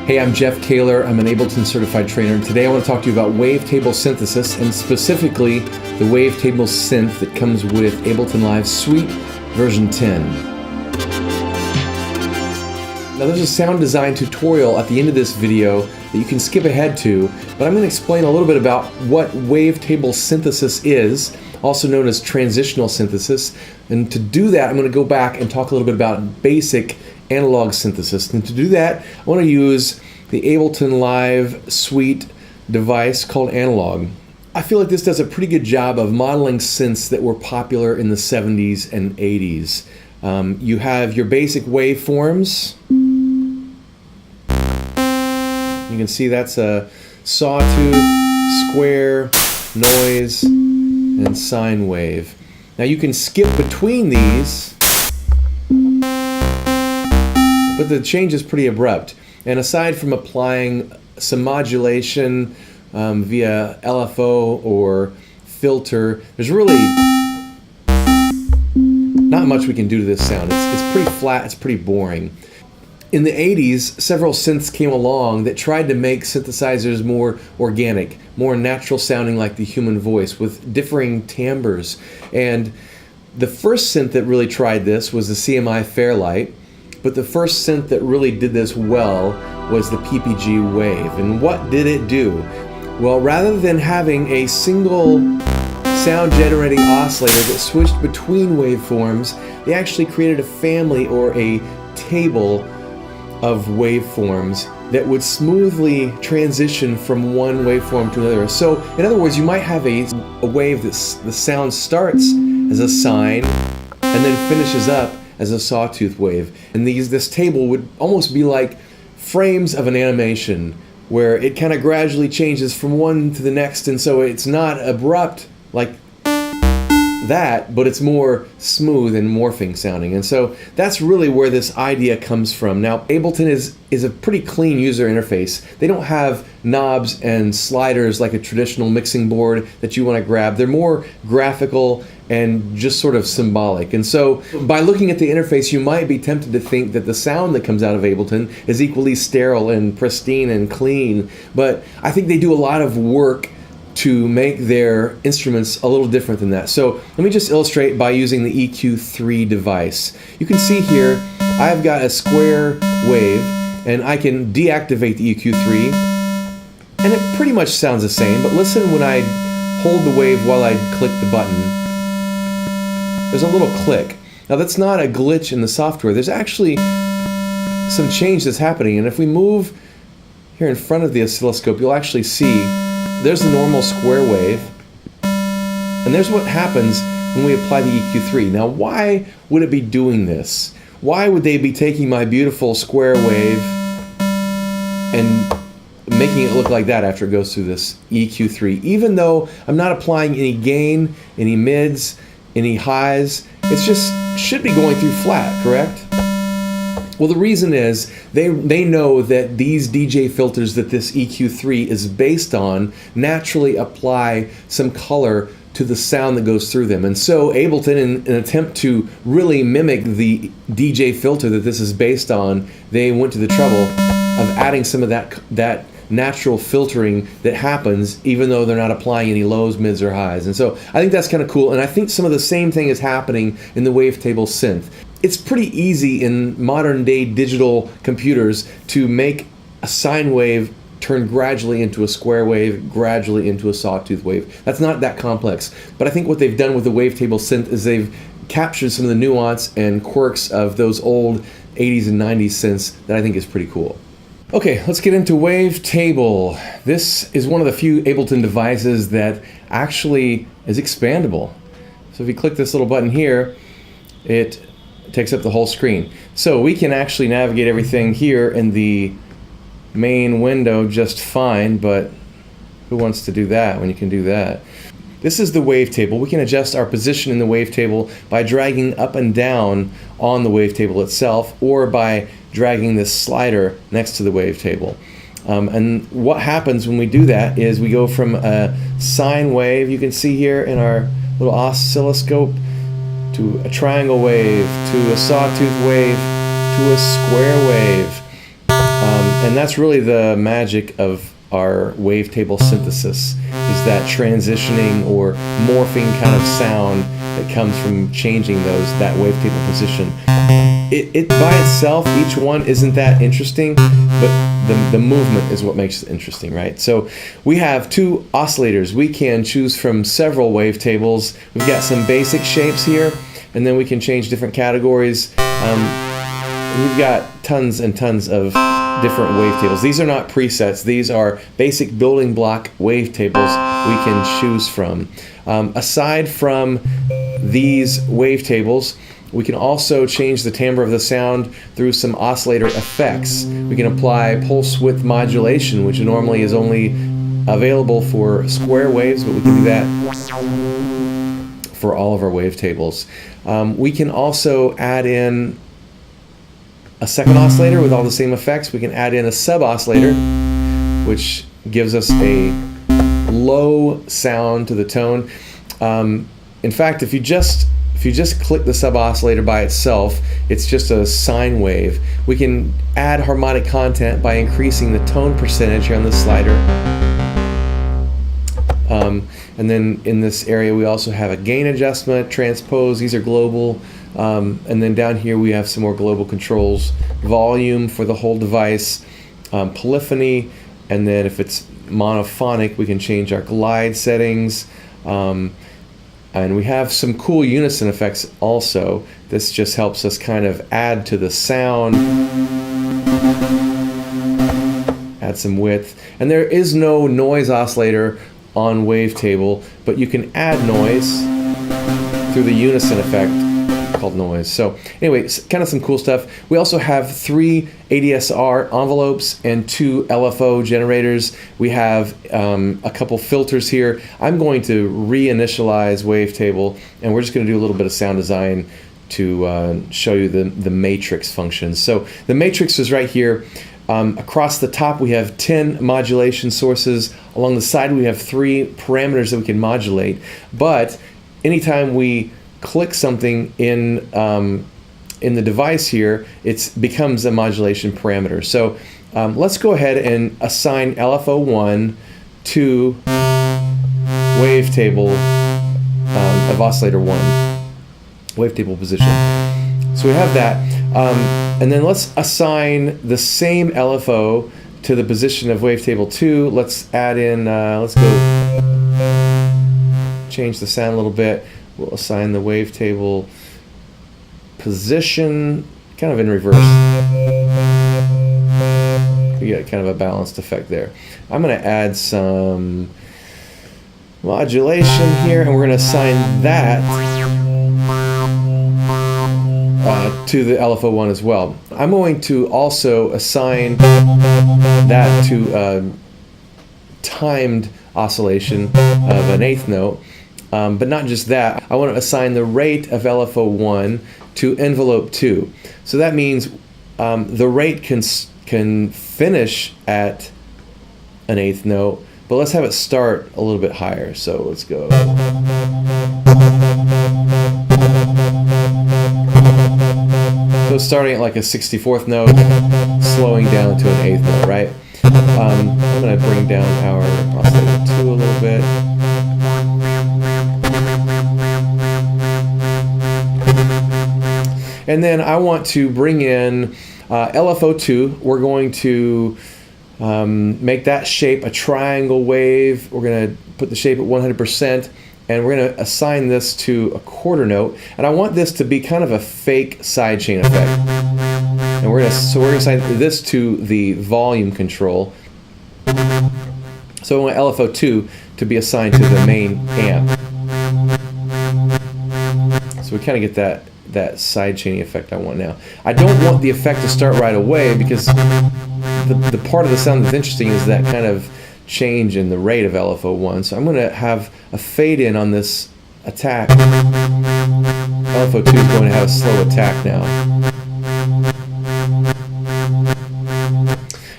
Hey, I'm Jeff Taylor. I'm an Ableton certified trainer, and today I want to talk to you about wavetable synthesis, and specifically the Wavetable synth that comes with Ableton Live Suite version 10. Now there's a sound design tutorial at the end of this video that you can skip ahead to, but I'm going to explain a little bit about what wavetable synthesis is, also known as transitional synthesis. And to do that, I'm going to go back and talk a little bit about basic analog synthesis. And to do that, I want to use the Ableton Live Suite device called Analog. I feel like this does a pretty good job of modeling synths that were popular in the 70s and 80s. You have your basic waveforms. You can see that's a sawtooth, square, noise, and sine wave. Now you can skip between these, but the change is pretty abrupt. And aside from applying some modulation via LFO or filter, there's really not much we can do to this sound. It's pretty flat, it's pretty boring. In the 80s, several synths came along that tried to make synthesizers more organic, more natural sounding like the human voice with differing timbres. And the first synth that really tried this was the CMI Fairlight, but the first synth that really did this well was the PPG Wave. And what did it do? Well, rather than having a single sound generating oscillator that switched between waveforms, they actually created a family or a table of waveforms that would smoothly transition from one waveform to another. So, in other words, you might have a wave that the sound starts as a sine and then finishes up as a sawtooth wave. And this table would almost be like frames of an animation where it kind of gradually changes from one to the next, and so it's not abrupt like that, but it's more smooth and morphing sounding. And so that's really where this idea comes from. Now, Ableton is a pretty clean user interface. They don't have knobs and sliders like a traditional mixing board that you want to grab. They're more graphical and just sort of symbolic. And so by looking at the interface, you might be tempted to think that the sound that comes out of Ableton is equally sterile and pristine and clean, but I think they do a lot of work to make their instruments a little different than that. So let me just illustrate by using the EQ3 device. You can see here I've got a square wave, and I can deactivate the EQ3 and it pretty much sounds the same, but listen when I hold the wave while I click the button. There's a little click. Now that's not a glitch in the software. There's actually some change that's happening, and if we move here in front of the oscilloscope, you'll actually see there's the normal square wave, and there's what happens when we apply the EQ3. Now, why would it be doing this? Why would they be taking my beautiful square wave and making it look like that after it goes through this EQ3? Even though I'm not applying any gain, any mids, any highs, it just should be going through flat, correct? Well, the reason is they know that these DJ filters that this EQ3 is based on naturally apply some color to the sound that goes through them. And so Ableton, in an attempt to really mimic the DJ filter that this is based on, they went to the trouble of adding some of that natural filtering that happens even though they're not applying any lows, mids, or highs. And so I think that's kind of cool, and I think some of the same thing is happening in the wavetable synth. It's pretty easy in modern day digital computers to make a sine wave turn gradually into a square wave, gradually into a sawtooth wave. That's not that complex, but I think what they've done with the wavetable synth is they've captured some of the nuance and quirks of those old 80s and 90s synths that I think is pretty cool. Okay, let's get into Wavetable. This is one of the few Ableton devices that actually is expandable. So if you click this little button here, it takes up the whole screen. So we can actually navigate everything here in the main window just fine, but who wants to do that when you can do that? This is the wavetable. We can adjust our position in the wavetable by dragging up and down on the wavetable itself, or by dragging this slider next to the wavetable. And what happens when we do that is we go from a sine wave, you can see here in our little oscilloscope, to a triangle wave, to a sawtooth wave, to a square wave. And that's really the magic of our wavetable synthesis, is that transitioning or morphing kind of sound that comes from changing that wavetable position. It by itself, each one isn't that interesting, but the movement is what makes it interesting, right? So we have two oscillators. We can choose from several wavetables. We've got some basic shapes here, and then we can change different categories. We've got tons and tons of different wavetables. These are not presets. These are basic building block wavetables we can choose from. Aside from these wavetables, we can also change the timbre of the sound through some oscillator effects. We can apply pulse width modulation, which normally is only available for square waves, but we can do that for all of our wavetables. We can also add in a second oscillator with all the same effects. We can add in a sub-oscillator, which gives us a low sound to the tone. In fact, if you just click the sub-oscillator by itself, it's just a sine wave. We can add harmonic content by increasing the tone percentage here on this slider. And then in this area we also have a gain adjustment, transpose, these are global. And then down here we have some more global controls, volume for the whole device, polyphony, and then if it's monophonic we can change our glide settings. And we have some cool unison effects also. This just helps us kind of add to the sound, add some width. And there is no noise oscillator on Wavetable, but you can add noise through the unison effect called noise. So anyway, kind of some cool stuff. We also have 3 ADSR envelopes and 2 LFO generators. We have a couple filters here. I'm going to reinitialize Wavetable, and we're just going to do a little bit of sound design to show you the matrix functions. So the matrix is right here. Across the top we have 10 modulation sources. Along the side we have 3 parameters that we can modulate. But anytime we click something in the device here, it becomes a modulation parameter. So let's go ahead and assign LFO1 to wavetable of oscillator 1, wavetable position. So we have that. And then let's assign the same LFO to the position of wavetable 2. Let's add in, let's go change the sound a little bit. We'll assign the wavetable position kind of in reverse. We get kind of a balanced effect there. I'm going to add some modulation here, and we're going to assign that to the LFO1 as well. I'm going to also assign that to timed oscillation of an eighth note. But not just that, I want to assign the rate of LFO1 to envelope 2. So that means the rate can finish at an eighth note, but let's have it start a little bit higher. So let's go. So starting at like a 64th note, slowing down to an eighth note, right? I'm going to bring down our oscillator 2 a little bit. And then I want to bring in LFO2. We're going to make that shape a triangle wave. We're going to put the shape at 100%, and we're going to assign this to a quarter note. And I want this to be kind of a fake sidechain effect. And we're going to assign this to the volume control. So I want LFO2 to be assigned to the main amp. So we kind of get that sidechaining effect I want now. I don't want the effect to start right away, because the part of the sound that's interesting is that kind of change in the rate of LFO1. So I'm going to have a fade in on this attack. LFO2 is going to have a slow attack now.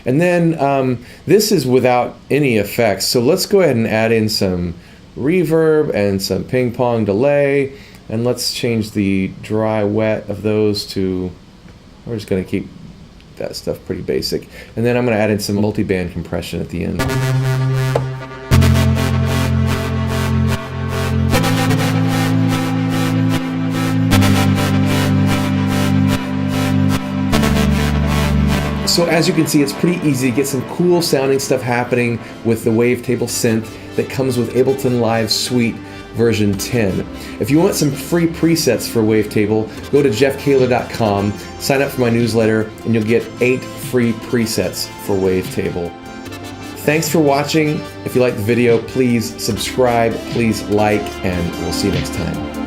And then this is without any effects. So let's go ahead and add in some reverb and some ping pong delay. And let's change the dry wet of those to, we're just going to keep that stuff pretty basic. And then I'm going to add in some multi-band compression at the end. So as you can see, it's pretty easy to get some cool sounding stuff happening with the Wavetable synth that comes with Ableton Live Suite version 10. If you want some free presets for Wavetable, go to jeffkaler.com, sign up for my newsletter, and you'll get 8 free presets for Wavetable. Thanks for watching. If you liked the video, please subscribe, please like, and we'll see you next time.